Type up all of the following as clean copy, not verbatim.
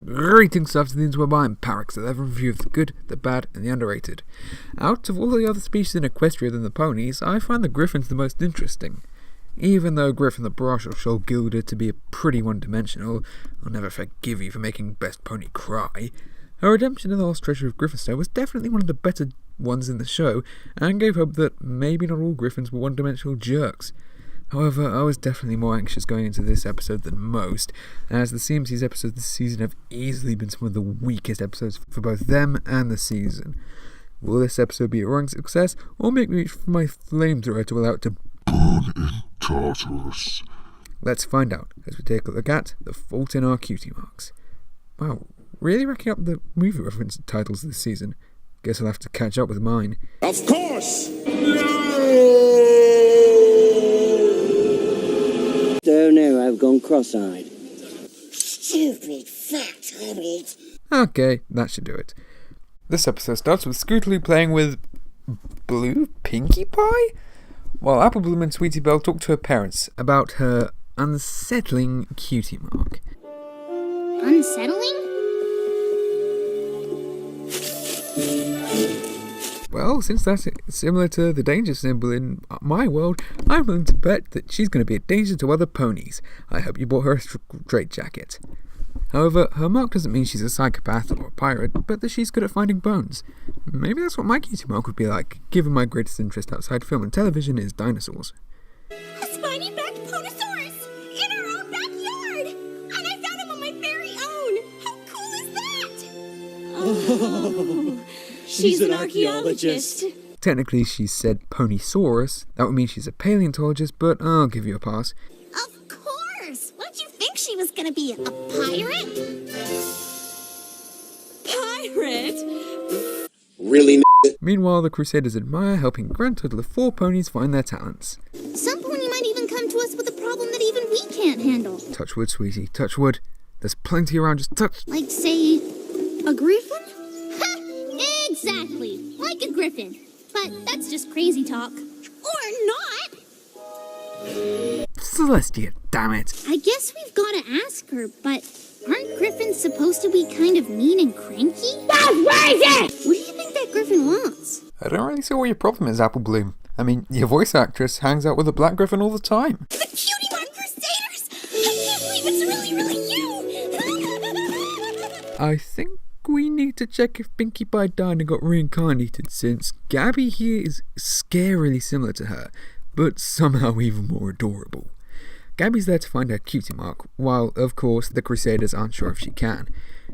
Greetings after the interweb, I'm Parix, with a review of the good, the bad, and the underrated. Out of all the other species in Equestria than the ponies, I find the griffins the most interesting. Even though Griffin the Brush will show Gilda to be pretty one-dimensional, I'll never forgive you for making Best Pony cry. Her redemption in the Lost Treasure of Griffinstone was definitely one of the better ones in the show, and gave hope that maybe not all griffins were one-dimensional jerks. However, I was definitely more anxious going into this episode than most, as the CMC's episodes this season have easily been some of the weakest episodes for both them and the season. Will this episode be a roaring success, or make me reach for my flamethrower to allow it to burn in Tartarus? Let's find out as we take a look at The Fault in Our Cutie Marks. Wow, really racking up the movie reference titles this season. Guess I'll have to catch up with mine. Of course! Oh no, I've gone cross-eyed. Stupid fat hobbit. Okay, that should do it. This episode starts with Scootaloo playing with Blue Pinkie Pie? While Apple Bloom and Sweetie Belle talk to her parents about her unsettling cutie mark. Unsettling? Well, since that's similar to the danger symbol in my world, I'm willing to bet that she's going to be a danger to other ponies. I hope you bought her a straitjacket. However, her mark doesn't mean she's a psychopath or a pirate, but that she's good at finding bones. Maybe that's what my cutie mark would be like, given my greatest interest outside film and television is dinosaurs. A spiny-backed Ponosaurus! In our own backyard! And I found him on my very own! How cool is that? Oh, she's an archaeologist. Technically, she said Ponysaurus. That would mean she's a paleontologist, but I'll give you a pass. Of course! What did you think she was gonna be, a pirate? Pirate? Really, Meanwhile, the Crusaders admire helping a grand total of 4 ponies find their talents. Some pony might even come to us with a problem that even we can't handle. Touch wood, sweetie, touch wood. There's plenty around, just touch. Like, say, a griffin? Ha! Exactly! Like a griffin. But that's just crazy talk. Or not! Celestia, damn it. I guess we've got to ask her, but aren't griffins supposed to be kind of mean and cranky? That's crazy! What do you think that griffin wants? I don't really see what your problem is, Apple Bloom. I mean, your voice actress hangs out with a black griffin all the time. The Cutie Mark Crusaders! I can't believe it's really you! I think we need to check if Pinkie Pie died and got reincarnated, since Gabby here is scarily similar to her, but somehow even more adorable. Gabby's there to find her cutie mark, while, of course, the Crusaders aren't sure if she can.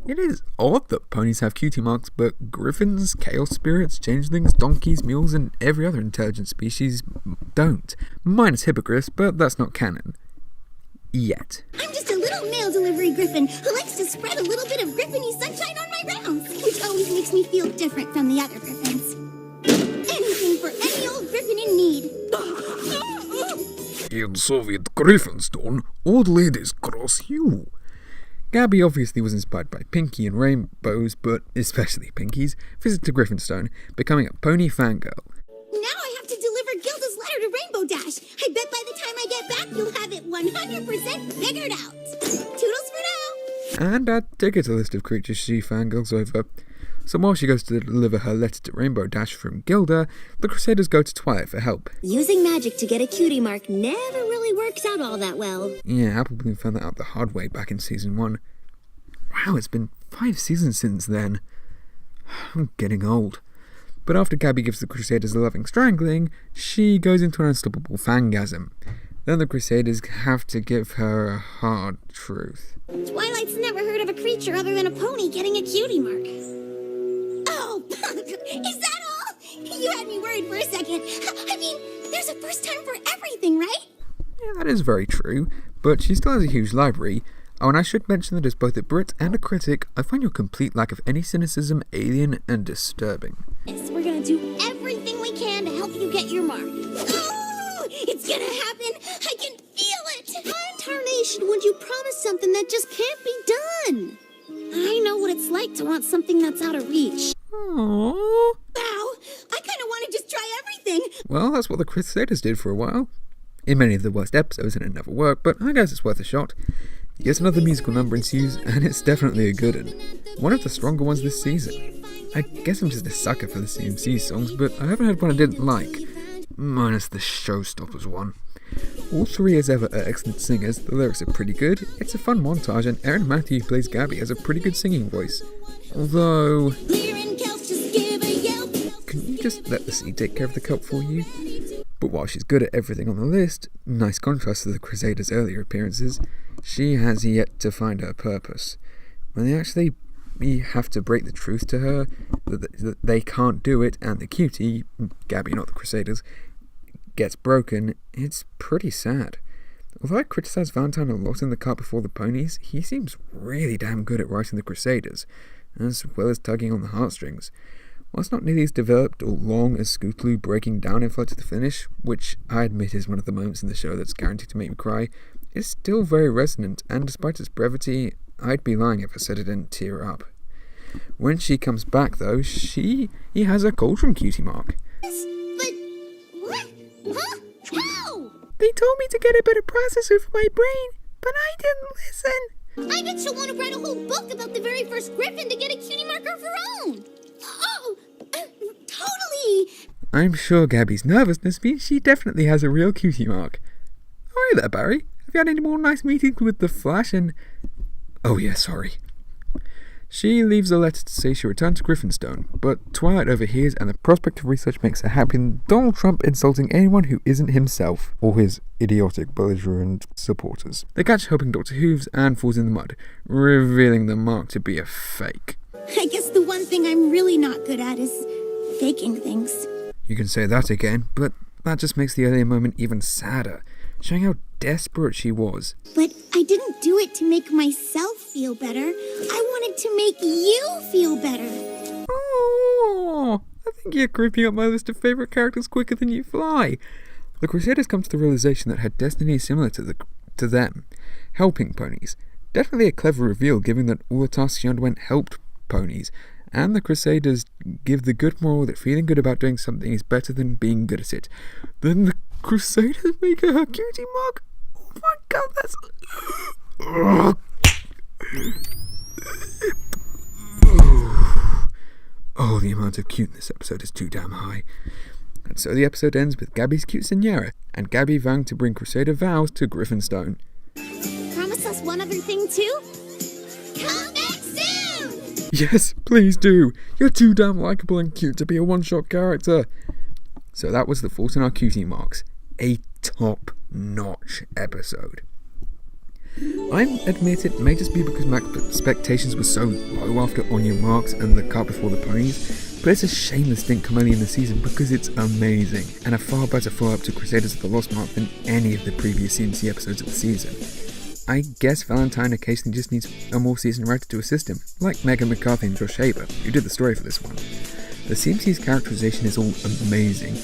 It is odd that ponies have cutie marks, but griffins, chaos spirits, changelings, donkeys, mules, and every other intelligent species don't. Minus hippogriffs, but that's not canon. Yet. I'm just a little mail delivery griffin who likes to spread a little bit of griffiny sunshine on my rounds, which always makes me feel different from the other griffins. Anything for any old griffin in need. In Soviet Griffinstone, old ladies cross you. Gabby obviously was inspired by Pinkie and rainbows, but especially Pinkie's visit to Griffinstone, becoming a pony fangirl. Now I have to deliver Gilda's letter to Rainbow Dash. I bet by the time I get back, you'll have it 100% figured out. Toodles for now. And add ticket to a list of creatures she fangirls over. So while she goes to deliver her letter to Rainbow Dash from Gilda, the Crusaders go to Twilight for help. Using magic to get a cutie mark never really works out all that well. Yeah, Apple Bloom found that out the hard way back in season 1. Wow, it's been 5 seasons since then. I'm getting old. But after Gabby gives the Crusaders a loving strangling, she goes into an unstoppable fangasm. Then the Crusaders have to give her a hard truth. Twilight's never heard of a creature other than a pony getting a cutie mark. Oh, is that all? You had me worried for a second. I mean, there's a first time for everything, right? Yeah, that is very true, but she still has a huge library. Oh, and I should mention that as both a Brit and a critic, I find your complete lack of any cynicism alien and disturbing. Yes, we're gonna do everything we can to help you get your mark. Oh, it's gonna happen! I can feel it! Why in tarnation would you promise something that just can't be done? I know what it's like to want something that's out of reach. Aww. Wow, I kinda wanna just try everything. Well, that's what the Crusaders did for a while. In many of the worst episodes, and it never worked, but I guess it's worth a shot. Yet another musical number ensues, and it's definitely a good one. One of the stronger ones this season. I guess I'm just a sucker for the CMC songs, but I haven't heard one I didn't like. Minus the Showstoppers one. All three as ever are excellent singers, the lyrics are pretty good, it's a fun montage, and Erin Matthew, who plays Gabby, has a pretty good singing voice. Although... Can you just let the sea take care of the kelp for you? But while she's good at everything on the list, nice contrast to the Crusaders' earlier appearances, she has yet to find her purpose. When they actually have to break the truth to her, that they can't do it, and the cutie, Gabby not the Crusaders, gets broken, it's pretty sad. Although I criticise Valentine a lot in The Cart Before the Ponies, he seems really damn good at writing the Crusaders, as well as tugging on the heartstrings. Whilst not nearly as developed or long as Scootaloo breaking down in Flight to the Finish, which I admit is one of the moments in the show that's guaranteed to make me cry, it's still very resonant, and despite its brevity, I'd be lying if I said I didn't tear up. When she comes back though, he has a cauldron Cutie Mark. But what? Huh? How? They told me to get a better processor for my brain, but I didn't listen. I bet she'll want to write a whole book about the very first griffin to get a cutie mark of her own. Oh, totally. I'm sure Gabby's nervousness means she definitely has a real cutie mark. Oh, hey there, Barry. Have you had any more nice meetings with the Flash and... Oh yeah, sorry. She leaves a letter to say she'll return to Griffinstone, but Twilight overhears and the prospect of research makes her happy than Donald Trump insulting anyone who isn't himself or his idiotic, belligerent supporters. They catch helping Dr. Hooves and falls in the mud, revealing the mark to be a fake. I guess the one thing I'm really not good at is faking things. You can say that again, but that just makes the earlier moment even sadder, showing how desperate she was. But I didn't do it to make myself feel better. I wanted to make you feel better. Oh, I think you're creeping up my list of favourite characters quicker than you fly. The Crusaders come to the realization that her destiny is similar to them, helping ponies. Definitely a clever reveal, given that all the tasks she underwent helped ponies, and the Crusaders give the good moral that feeling good about doing something is better than being good at it. Then the Crusaders make her cutie mark? Oh my god, that's... Oh, the amount of cute in this episode is too damn high. And so the episode ends with Gabby's cute Senora, and Gabby vowing to bring Crusader vows to Griffinstone. Promise us one other thing too? Come back soon! Yes, please do. You're too damn likeable and cute to be a one-shot character. So that was The Fault in Our Cutie Marks. A top-notch episode. I admit it may just be because my expectations were so low after On Your Marks and The Cart Before the Ponies, but it's a shame this didn't come early in the season because it's amazing, and a far better follow-up to Crusaders of the Lost Mark than any of the previous CMC episodes of the season. I guess Valentine occasionally just needs a more seasoned writer to assist him, like Megan McCarthy and Josh Haber, who did the story for this one. The CMC's characterization is all amazing.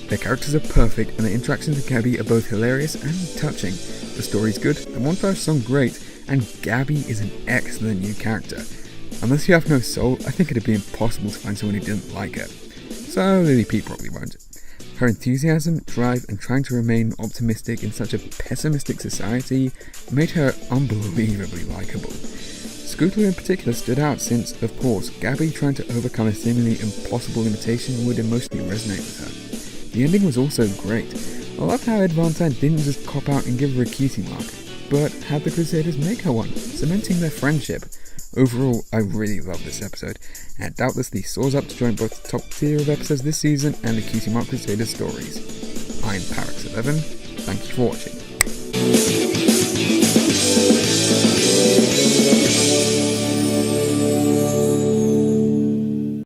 Their characters are perfect, and the interactions with Gabby are both hilarious and touching. The story's good, the montage song great, and Gabby is an excellent new character. Unless you have no soul, I think it'd be impossible to find someone who didn't like her. So Lily P probably won't. Her enthusiasm, drive, and trying to remain optimistic in such a pessimistic society made her unbelievably likeable. Scootaloo in particular stood out since, of course, Gabby trying to overcome a seemingly impossible limitation would emotionally resonate with her. The ending was also great. I loved how Ed Valentine didn't just cop out and give her a cutie mark, but had the Crusaders make her one, cementing their friendship. Overall, I really love this episode, and doubtlessly soars up to join both the top tier of episodes this season and the Cutie Mark Crusaders stories. I'm Parix11, thank you for watching.